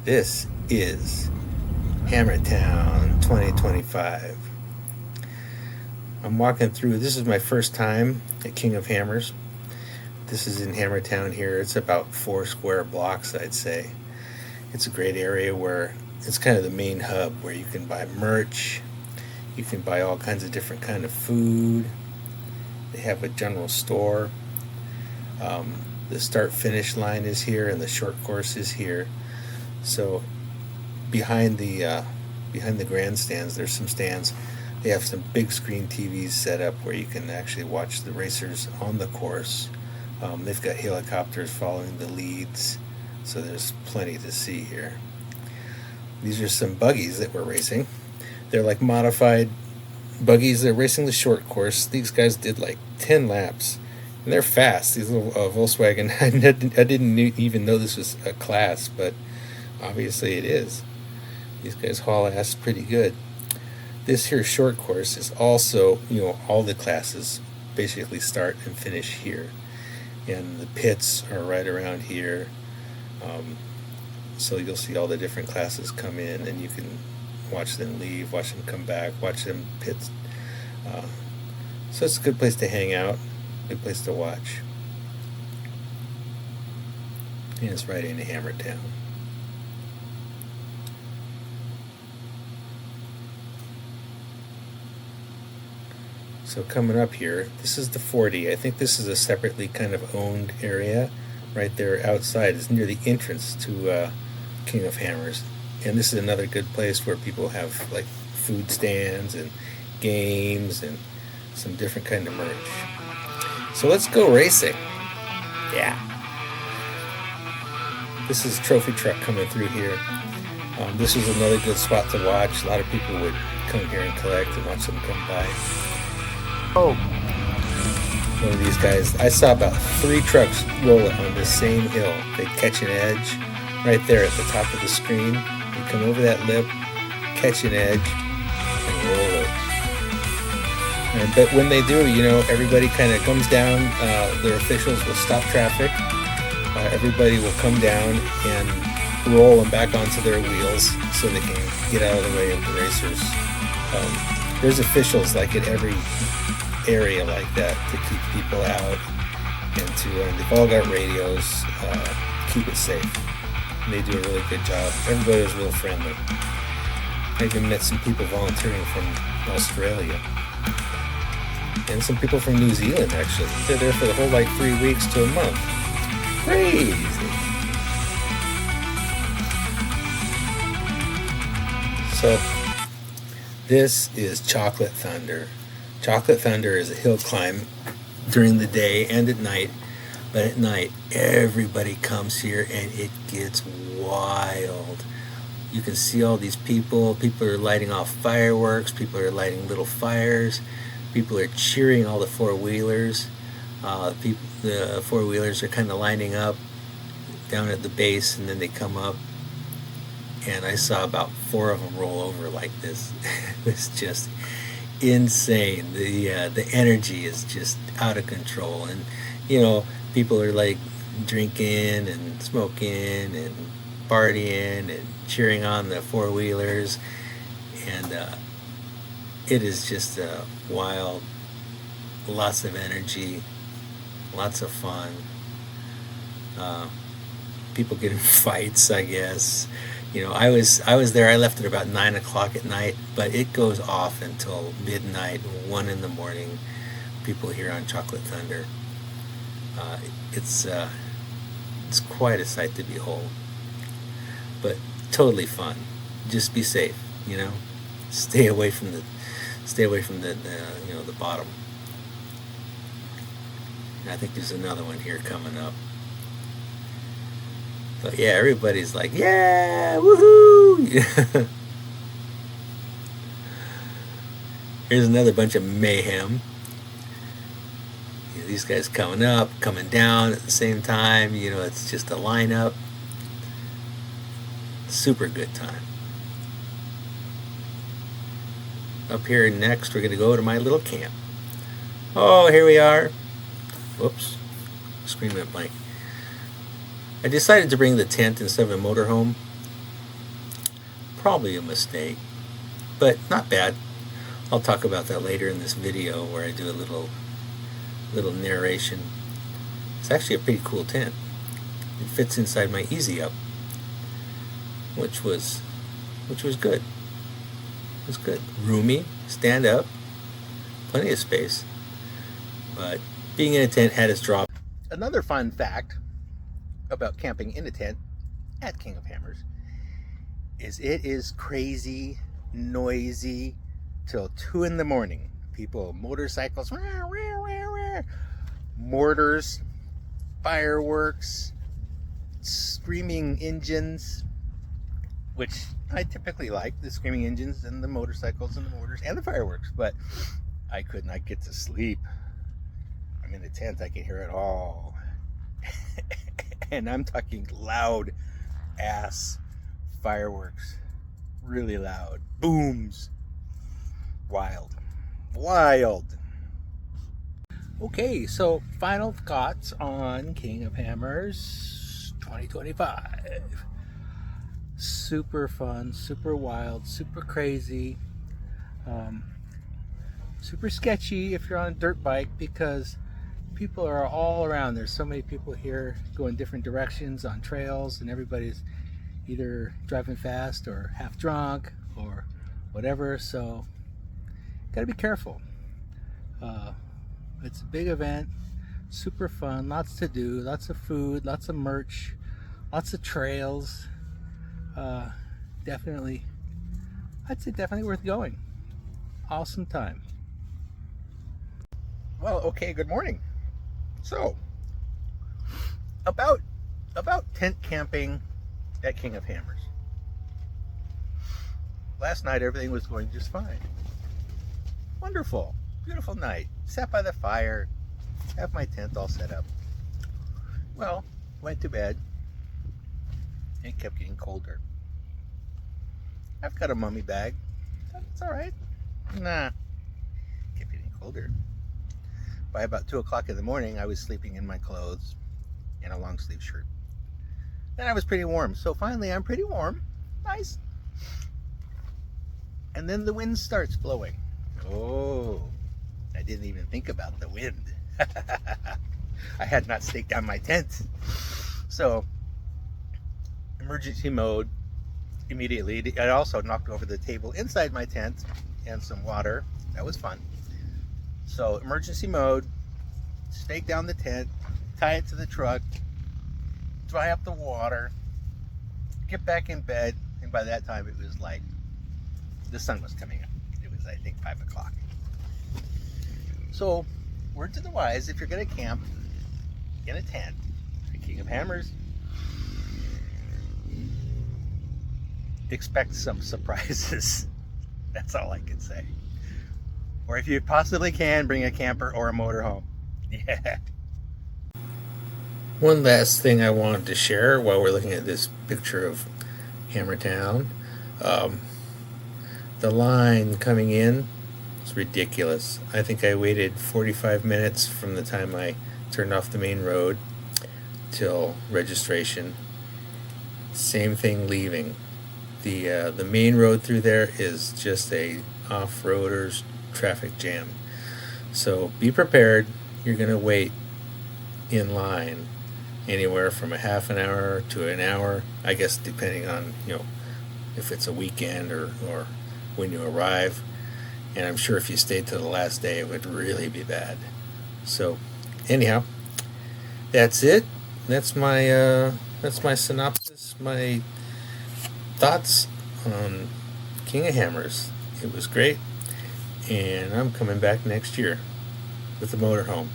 This is Hammertown 2025. I'm walking through. This is my first time at King of Hammers. This is in Hammertown here. It's about 4 square blocks, I'd say. It's a great area where it's kind of the main hub where you can buy merch. You can buy all kinds of different kind of food. They have a general store. The start finish line is here, and the short course is here. So behind the grandstands, there's some stands. They have some big screen TVs set up where you can actually watch the racers on the course. They've got helicopters following the leads, so there's plenty to see here. These are some buggies that we're racing. They're like modified buggies. They're racing the short course. These guys did like 10 laps, and they're fast. These little Volkswagen. I didn't even know this was a class, but obviously it is. These guys haul ass pretty good. This here short course is also, all the classes basically start and finish here. And the pits are right around here. So you'll see all the different classes come in, and you can watch them leave, watch them come back, watch them pit. So it's a good place to hang out, good place to watch. And it's right into Hammertown. So coming up here, this is the 40. I think this is a separately kind of owned area. Right there outside is near the entrance to King of Hammers. And this is another good place where people have like food stands and games and some different kind of merch. So let's go racing. Yeah. This is Trophy Truck coming through here. This was another good spot to watch. A lot of people would come here and collect and watch them come by. Oh. One of these guys, I saw about 3 trucks roll it on this same hill. They'd catch an edge right there at the top of the screen. They'd come over that lip, catch an edge, and roll it. But when they do, everybody kind of comes down. Their officials will stop traffic. Everybody will come down and roll them back onto their wheels so they can get out of the way of the racers. There's officials like at every area like that to keep people out, and they've all got radios to keep it safe. And they do a really good job. Everybody is real friendly. I even met some people volunteering from Australia and some people from New Zealand. Actually, they're there for the whole 3 weeks to a month. Crazy. So this is Chocolate Thunder. Chocolate Thunder is a hill climb during the day and at night, but at night everybody comes here and it gets wild. You can see all these people. People are lighting off fireworks. People are lighting little fires. People are cheering all the four-wheelers. The four-wheelers are kind of lining up down at the base, and then they come up. And I saw about 4 of them roll over like this. It was just insane. The energy is just out of control, and people are like drinking and smoking and partying and cheering on the four-wheelers, and it is just wild. Lots of energy, lots of fun. People get in fights, I guess. I was there. I left at about 9 o'clock at night, but it goes off until midnight, 1 in the morning. People here on Chocolate Thunder. It's quite a sight to behold, but totally fun. Just be safe, Stay away from the the bottom. And I think there's another one here coming up. But yeah, everybody's like, yeah, woohoo! Here's another bunch of mayhem. These guys coming up, coming down at the same time. It's just a lineup. Super good time. Up here next, we're going to go to my little camp. Oh, here we are. Whoops. Screen went blank. I decided to bring the tent instead of a motorhome Probably a mistake, but not bad. I'll talk about that later in this video where I do a little narration. It's actually a pretty cool tent. It fits inside my Easy Up, which was good. It was good. Roomy, stand up, plenty of space. But being in a tent had its drawbacks. Another fun fact about camping in a tent at King of Hammers is it is crazy, noisy till 2 in the morning. People, motorcycles, mortars, fireworks, screaming engines, which I typically like, the screaming engines and the motorcycles and the mortars and the fireworks, but I could not get to sleep. I'm in the tent, I can hear it all. And I'm talking loud ass fireworks. Really loud. Booms. Wild. Okay, so final thoughts on King of Hammers 2025. Super fun, super wild, super crazy, super sketchy if you're on a dirt bike because people are all around. There's so many people here going different directions on trails, and everybody's either driving fast or half drunk or whatever, so gotta be careful. It's a big event, super fun, lots to do, lots of food, lots of merch, lots of trails. Definitely, I'd say definitely worth going. Awesome time. Well, okay, good morning. So, about tent camping at King of Hammers. Last night everything was going just fine. Wonderful, beautiful night. Sat by the fire, have my tent all set up. Well, went to bed. It kept getting colder. I've got a mummy bag. It's all right. Nah, kept getting colder. By about 2 o'clock in the morning, I was sleeping in my clothes and a long sleeve shirt. And I was pretty warm. So finally, I'm pretty warm. Nice. And then the wind starts blowing. Oh, I didn't even think about the wind. I had not staked down my tent. So, emergency mode immediately. I also knocked over the table inside my tent and some water. That was fun. So, emergency mode, stake down the tent, tie it to the truck, dry up the water, get back in bed, and by that time it was like the sun was coming up. It was, I think, 5 o'clock. So, word to the wise, if you're going to camp in a tent at King of Hammers, expect some surprises. That's all I can say. Or if you possibly can, bring a camper or a motorhome. Yeah. One last thing I wanted to share while we're looking at this picture of Hammertown. The line coming in is ridiculous. I think I waited 45 minutes from the time I turned off the main road till registration. Same thing leaving. The main road through there is just a off-roader's traffic jam. So be prepared. You're going to wait in line anywhere from a half an hour to an hour, I guess, depending on, if it's a weekend or when you arrive. And I'm sure if you stayed to the last day, it would really be bad. So anyhow, that's it. That's my synopsis, my thoughts on King of Hammers. It was great, and I'm coming back next year with the motorhome.